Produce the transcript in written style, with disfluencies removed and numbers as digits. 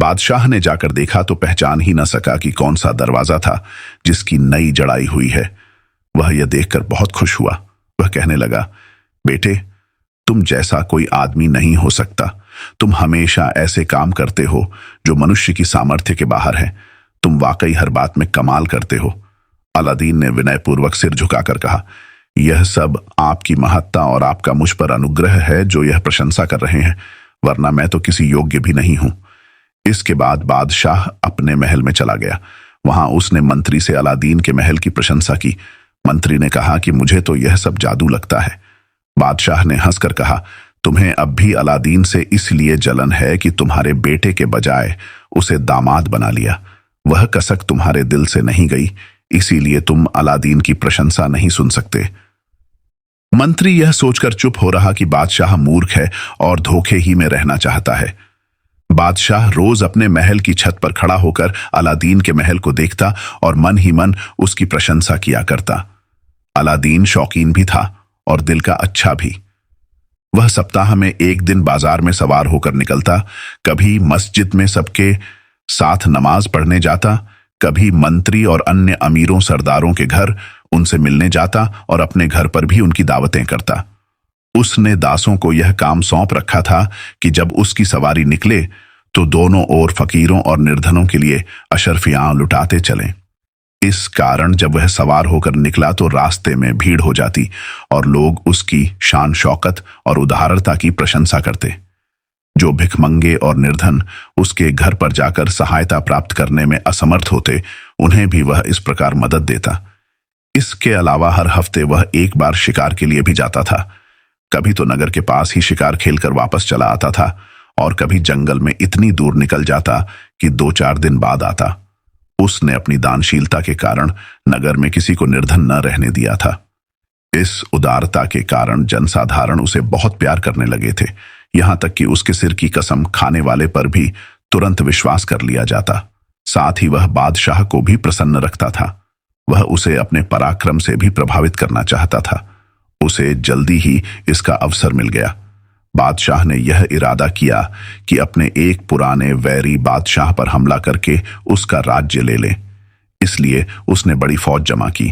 बादशाह ने जाकर देखा तो पहचान ही न सका कि कौन सा दरवाजा था जिसकी नई जड़ाई हुई है। वह यह देखकर बहुत खुश हुआ। वह कहने लगा, बेटे, तुम जैसा कोई आदमी नहीं हो सकता। तुम हमेशा ऐसे काम करते हो जो मनुष्य की सामर्थ्य के बाहर है। तुम वाकई हर बात में कमाल करते हो। अलादीन ने विनयपूर्वक सिर झुकाकर कहा, यह सब आपकी महत्ता और आपका मुझ पर अनुग्रह है जो यह प्रशंसा कर रहे हैं, वरना मैं तो किसी योग्य भी नहीं हूं। इसके बाद बादशाह अपने महल में चला गया। वहां उसने मंत्री से अलादीन के महल की प्रशंसा की। मंत्री ने कहा कि मुझे तो यह सब जादू लगता है। बादशाह ने हंसकर कहा, तुम्हें अब भी अलादीन से इसलिए जलन है कि तुम्हारे बेटे के बजाय उसे दामाद बना लिया। वह कसक तुम्हारे दिल से नहीं गई, इसीलिए तुम अलादीन की प्रशंसा नहीं सुन सकते। मंत्री यह सोचकर चुप हो रहा कि बादशाह मूर्ख है और धोखे ही में रहना चाहता है। बादशाह रोज अपने महल की छत पर खड़ा होकर अलादीन के महल को देखता और मन ही मन उसकी प्रशंसा किया करता। अलादीन शौकीन भी था और दिल का अच्छा भी। वह सप्ताह में एक दिन बाजार में सवार होकर निकलता, कभी मस्जिद में सबके साथ नमाज पढ़ने जाता, कभी मंत्री और अन्य अमीरों सरदारों के घर उनसे मिलने जाता और अपने घर पर भी उनकी दावतें करता। उसने दासों को यह काम सौंप रखा था कि जब उसकी सवारी निकले तो दोनों ओर फकीरों और निर्धनों के लिए अशर्फियां लुटाते चलें। इस कारण जब वह सवार होकर निकला तो रास्ते में भीड़ हो जाती और लोग उसकी शान शौकत और उदारता की प्रशंसा करते। जो भिखमंगे और निर्धन उसके घर पर जाकर सहायता प्राप्त करने में असमर्थ होते, उन्हें भी वह इस प्रकार मदद देता। इसके अलावा हर हफ्ते वह एक बार शिकार के लिए भी जाता था। कभी तो नगर के पास ही शिकार खेलकर वापस चला आता था और कभी जंगल में इतनी दूर निकल जाता कि 2-4 दिन बाद आता। उसने अपनी दानशीलता के कारण नगर में किसी को निर्धन न रहने दिया था। इस उदारता के कारण जनसाधारण उसे बहुत प्यार करने लगे थे, यहां तक कि उसके सिर की कसम खाने वाले पर भी तुरंत विश्वास कर लिया जाता। साथ ही वह बादशाह को भी प्रसन्न रखता था। वह उसे अपने पराक्रम से भी प्रभावित करना चाहता था। उसे जल्दी ही इसका अवसर मिल गया। बादशाह ने यह इरादा किया कि अपने एक पुराने वैरी बादशाह पर हमला करके उसका राज्य ले ले। इसलिए उसने बड़ी फौज जमा की।